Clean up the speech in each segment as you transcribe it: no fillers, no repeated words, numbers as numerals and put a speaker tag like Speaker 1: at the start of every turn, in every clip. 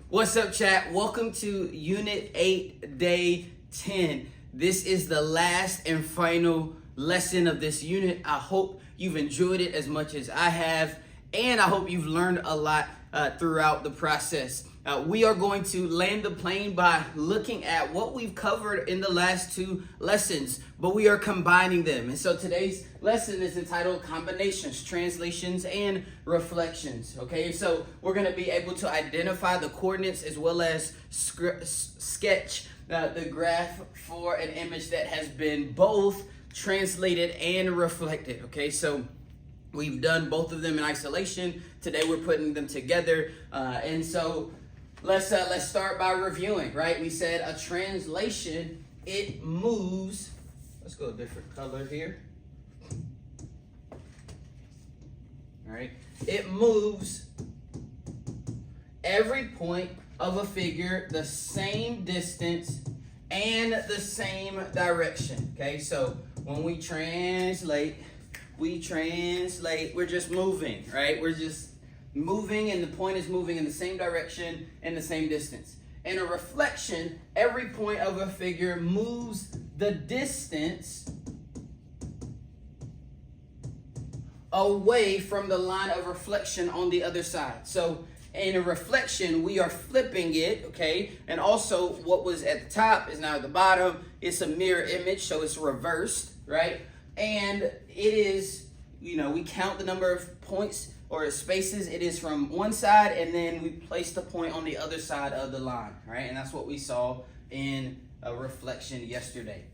Speaker 1: What's up, chat? Welcome to Unit 8, Day 10. This is the last and final lesson of this unit. I hope you've enjoyed it as much as I have, and I hope you've learned a lot throughout the process. We are going to land the plane by looking at what we've covered in the last two lessons, but we are combining them. And so today's lesson is entitled Combinations, Translations, and Reflections. Okay, so we're going to be able to identify the coordinates as well as sketch the graph for an image that has been both translated and reflected. Okay, so we've done both of them in isolation. Today we're putting them together, and so let's start by reviewing. Right, we said a translation, it moves. Let's go a different color here. All right, it moves every point of a figure the same distance and the same direction. Okay, so when we translate, we're just moving, right? We're just moving, and the point is moving in the same direction and the same distance. In a reflection, every point of a figure moves the distance away from the line of reflection on the other side. So in a reflection, we are flipping it, okay? And also what was at the top is now at the bottom. It's a mirror image, so it's reversed, right? And it is, we count the number of points or spaces. It is from one side, and then we place the point on the other side of the line, right? And that's what we saw in a reflection yesterday.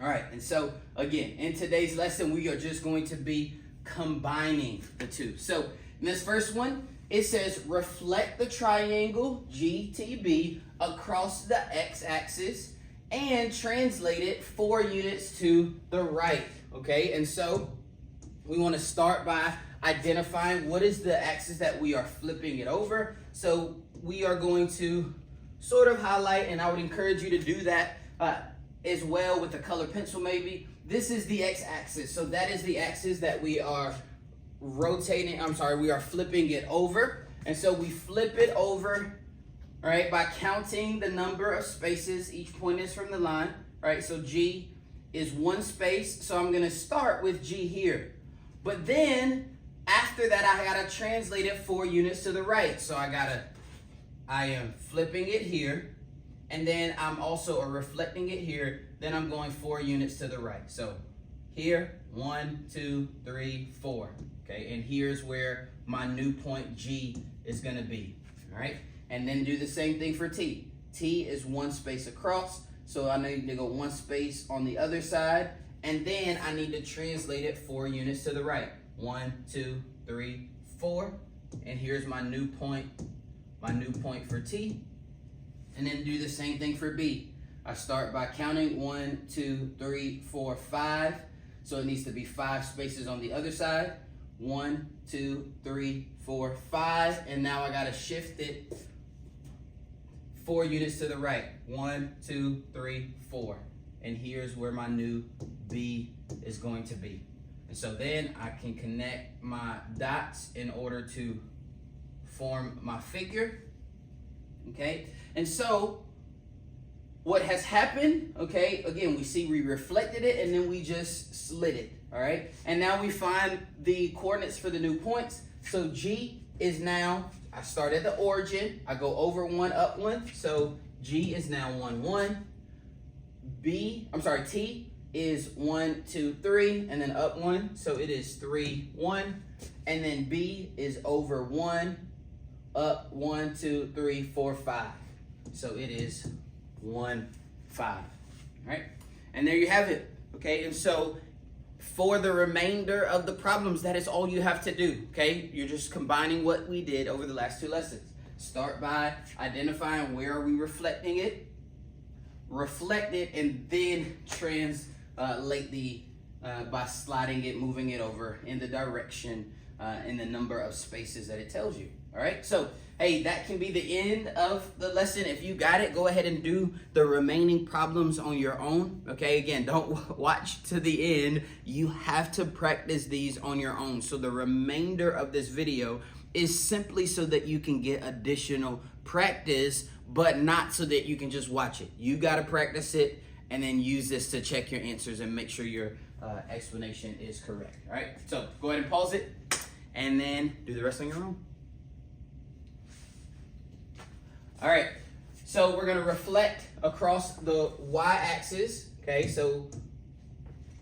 Speaker 1: All right, and so again, in today's lesson, we are just going to be combining the two. So in this first one, it says reflect the triangle GTB across the x-axis and translate it 4 units to the right, okay? And so we want to start by identifying what is the axis that we are flipping it over. So we are going to sort of highlight, and I would encourage you to do that as well with a color pencil maybe. This is the x-axis, so that is the axis that we are we are flipping it over. And so we flip it over, right, by counting the number of spaces each point is from the line, right? So G is 1 space, so I'm gonna start with G here. But then after that, I gotta translate it 4 units to the right. So I am flipping it here, and then I'm also reflecting it here. Then I'm going 4 units to the right. So here, 1, 2, 3, 4. Okay, and here's where my new point G is gonna be. All right, and then do the same thing for T. T is 1 space across, so I need to go 1 space on the other side, and then I need to translate it 4 units to the right. 1, 2, 3, 4, and here's my new point for T. And then do the same thing for B. I start by counting 1, 2, 3, 4, 5. So it needs to be 5 spaces on the other side. 1, 2, 3, 4, 5. And now I gotta shift it 4 units to the right. 1, 2, 3, 4. And here's where my new B is going to be. And so then I can connect my dots in order to form my figure. Okay, and so what has happened, okay, again, we reflected it and then we just slid it, all right? And now we find the coordinates for the new points. So G is now, I start at the origin, I go over 1, up 1, so G is now 1, 1. T is 1, 2, 3, and then up 1, so it is 3, 1. And then B is over 1, up 1, 2, 3, 4, 5. So it is 1, 5. All right, and there you have it. Okay, and so for the remainder of the problems, that is all you have to do. Okay, you're just combining what we did over the last 2 lessons. Start by identifying where are we reflecting it, reflect it, and then translate by sliding it, moving it over in the direction in the number of spaces that it tells you. All right, so hey, that can be the end of the lesson. If you got it, go ahead and do the remaining problems on your own. Okay, again, don't watch to the end. You have to practice these on your own. So the remainder of this video is simply so that you can get additional practice, but not so that you can just watch it. You got to practice it and then use this to check your answers and make sure your explanation is correct. All right, so go ahead and pause it and then do the rest on your own. All right, so we're gonna reflect across the y-axis, okay? So,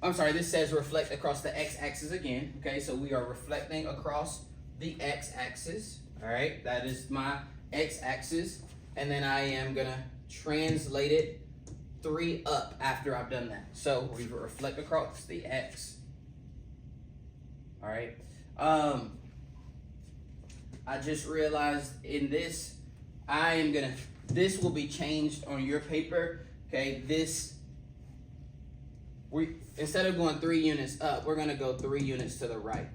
Speaker 1: I'm sorry, this says reflect across the x-axis again, okay? So we are reflecting across the x-axis, all right? That is my x-axis, and then I am gonna translate it 3 up after I've done that. So we reflect across the x, all right? I just realized in this, this will be changed on your paper, okay? Instead of going 3 units up, we're gonna go 3 units to the right,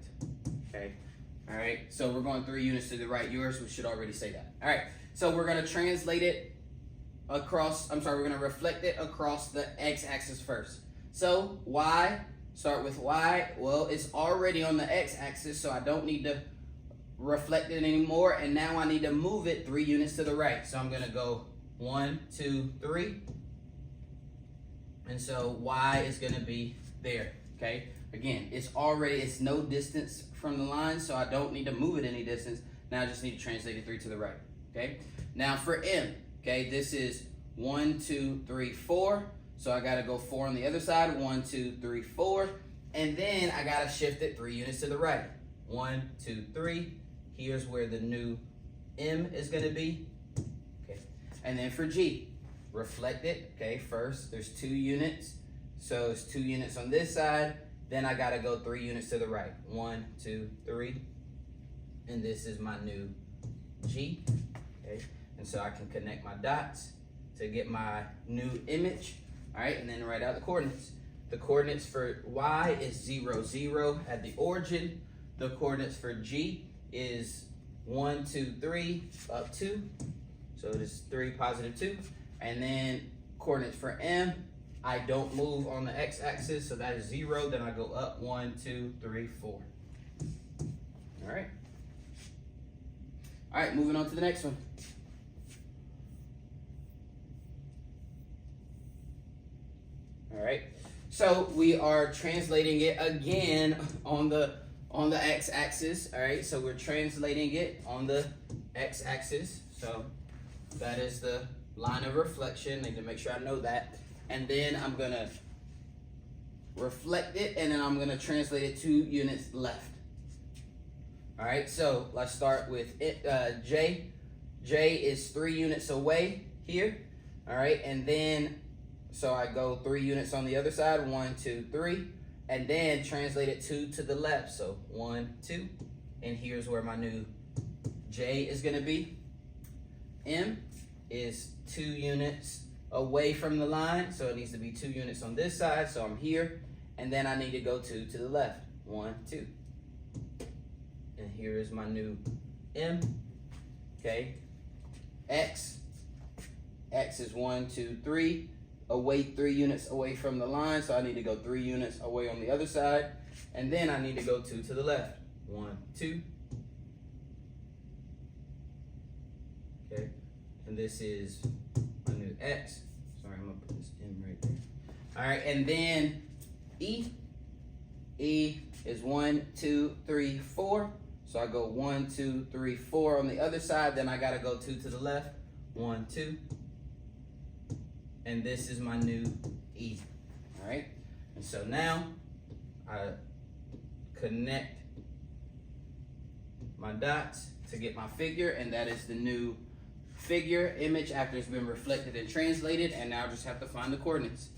Speaker 1: okay? All right, so we're going 3 units to the right. Yours should already say that. All right, so we're gonna translate it across, we're gonna reflect it across the x-axis first. So y, start with y. Well, it's already on the x-axis, so I don't need to reflect it anymore, and now I need to move it 3 units to the right. So I'm gonna go 1, 2, 3, and so y is gonna be there, okay? Again, it's no distance from the line, so I don't need to move it any distance. Now I just need to translate it 3 to the right, okay? Now for m, okay, this is 1, 2, 3, 4, so I gotta go 4 on the other side, 1, 2, 3, 4, and then I gotta shift it 3 units to the right. 1, 2, 3. Here's where the new M is gonna be, okay? And then for G, reflect it, okay? First, there's 2 units, so it's 2 units on this side, then I gotta go 3 units to the right. 1, 2, 3, and this is my new G, okay? And so I can connect my dots to get my new image, all right? And then write out the coordinates. The coordinates for Y is 0, 0 at the origin. The coordinates for G is 1, 2, 3, up 2. So it is 3, positive 2. And then coordinates for M, I don't move on the x-axis, so that is 0. Then I go up 1, 2, 3, 4. All right. All right, moving on to the next one. All right. So we are translating it again on the x-axis, all right? So we're translating it on the x-axis. So that is the line of reflection. I need to make sure I know that. And then I'm gonna reflect it, and then I'm gonna translate it 2 units left. All right, so let's start with it, J. J is 3 units away here, all right? And then, so I go 3 units on the other side, 1, 2, 3. And then translate it 2 to the left. So 1, 2, and here's where my new J is gonna be. M is 2 units away from the line, so it needs to be 2 units on this side, so I'm here. And then I need to go 2 to the left, 1, 2. And here is my new M, okay? X is 1, 2, 3. Away 3 units away from the line, so I need to go 3 units away on the other side, and then I need to go 2 to the left. 1, 2. Okay, and this is my new X. Sorry, I'm gonna put this M right there. All right, and then E. E is 1, 2, 3, 4. So I go 1, 2, 3, 4 on the other side. Then I gotta go 2 to the left. 1, 2. And this is my new E, all right? And so now I connect my dots to get my figure, and that is the new figure image after it's been reflected and translated, and now I just have to find the coordinates.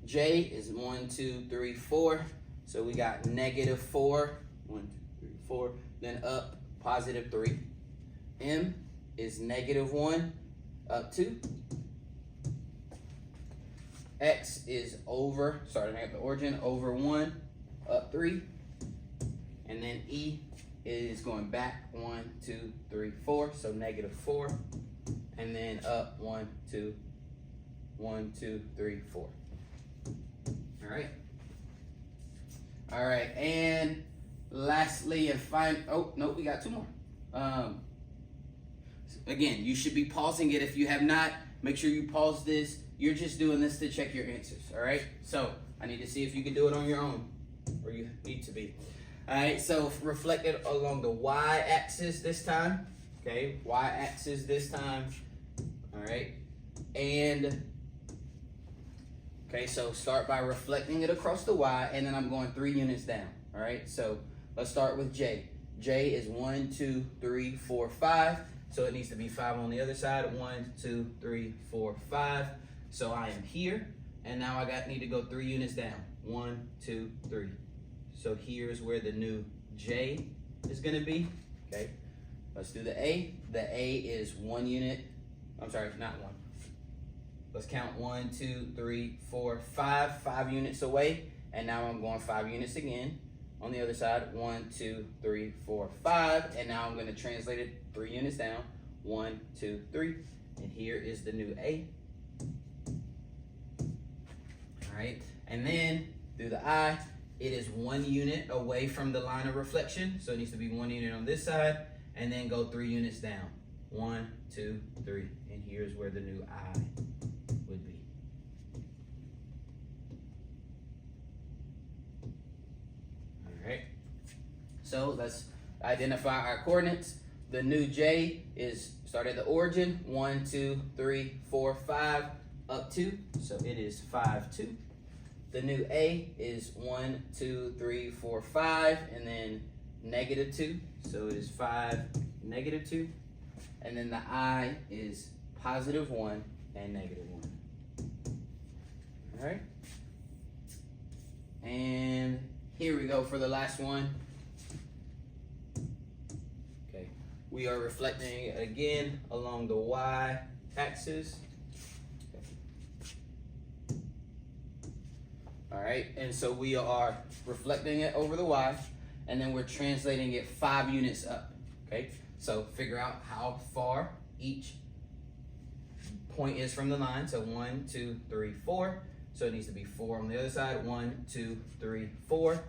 Speaker 1: J is 1, 2, 3, 4, so we got -4, 1, 2, 3, 4, then up +3. M is -1, up 2. X is over, starting at the origin, over 1, up 3. And then E is going back 1, 2, 3, 4, so -4, and then up 1, 2, 1, 2, 3, 4. All right. All right, and lastly and final. Oh no, we got 2 more. Again, you should be pausing it if you have not. Make sure you pause this. You're just doing this to check your answers. All right. So I need to see if you can do it on your own, or you need to be. All right, so reflect it along the y-axis this time, okay? Y-axis this time, all right? And, okay, so start by reflecting it across the y, and then I'm going 3 units down, all right? So let's start with J. J is 1, 2, 3, 4, 5, so it needs to be 5 on the other side. 1, 2, 3, 4, 5. So I am here, and now I need to go 3 units down. 1, 2, 3. So here's where the new J is going to be, okay? Let's do the A. The A is 1 unit. I'm sorry, not 1. Let's count 1, 2, 3, 4, 5. 5 units away. And now I'm going 5 units again. On the other side, 1, 2, 3, 4, 5. And now I'm going to translate it 3 units down. 1, 2, 3. And here is the new A. All right. And then through the I, it is 1 unit away from the line of reflection. So it needs to be 1 unit on this side, and then go 3 units down. 1, 2, 3. And here's where the new I would be. All right. So let's identify our coordinates. The new J is start at the origin. 1, 2, 3, 4, 5, up 2. So it is 5, 2. The new A is 1, 2, 3, 4, 5, and then -2. So it is 5, -2. And then the I is +1 and -1. All right. And here we go for the last one. Okay. We are reflecting again along the y-axis. All right, and so we are reflecting it over the y, and then we're translating it 5 units up, okay? So figure out how far each point is from the line. So 1, 2, 3, 4. So it needs to be 4 on the other side. 1, 2, 3, 4.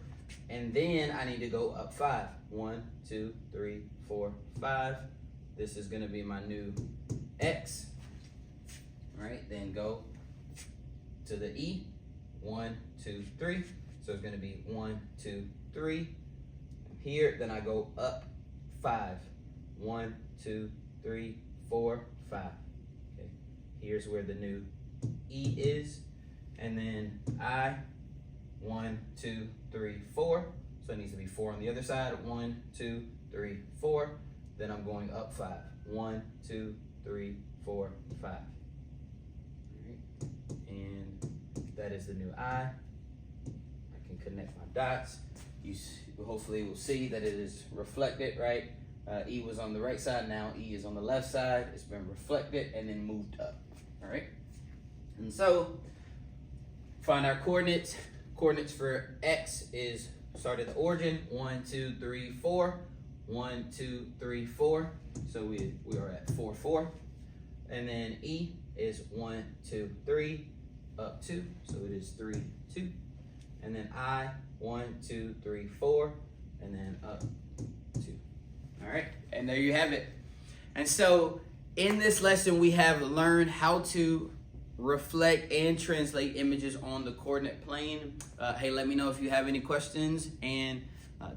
Speaker 1: And then I need to go up 5. 1, 2, 3, 4, 5. This is gonna be my new X. All right, then go to the E. 1, 2, 3. So it's going to be 1, 2, 3. Here, then I go up 5. 1, 2, 3, 4, 5. Okay. Here's where the new E is. And then I, 1, 2, 3, 4. So it needs to be 4 on the other side. 1, 2, 3, 4. Then I'm going up 5. 1, 2, 3, 4, 5. That is the new I. I can connect my dots. You hopefully will see that it is reflected, right? E was on the right side, now E is on the left side. It's been reflected and then moved up, all right? And so, find our coordinates. Coordinates for X is start at the origin, 1, 2, 3, 4. 1, 2, 3, 4. So we are at 4, 4. And then E is 1, 2, 3. Up 2, so it is 3, 2, and then I, 1, 2, 3, 4, and then up 2. All right, and there you have it. And so in this lesson, we have learned how to reflect and translate images on the coordinate plane. Hey, let me know if you have any questions, and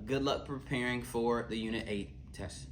Speaker 1: good luck preparing for the Unit 8 test.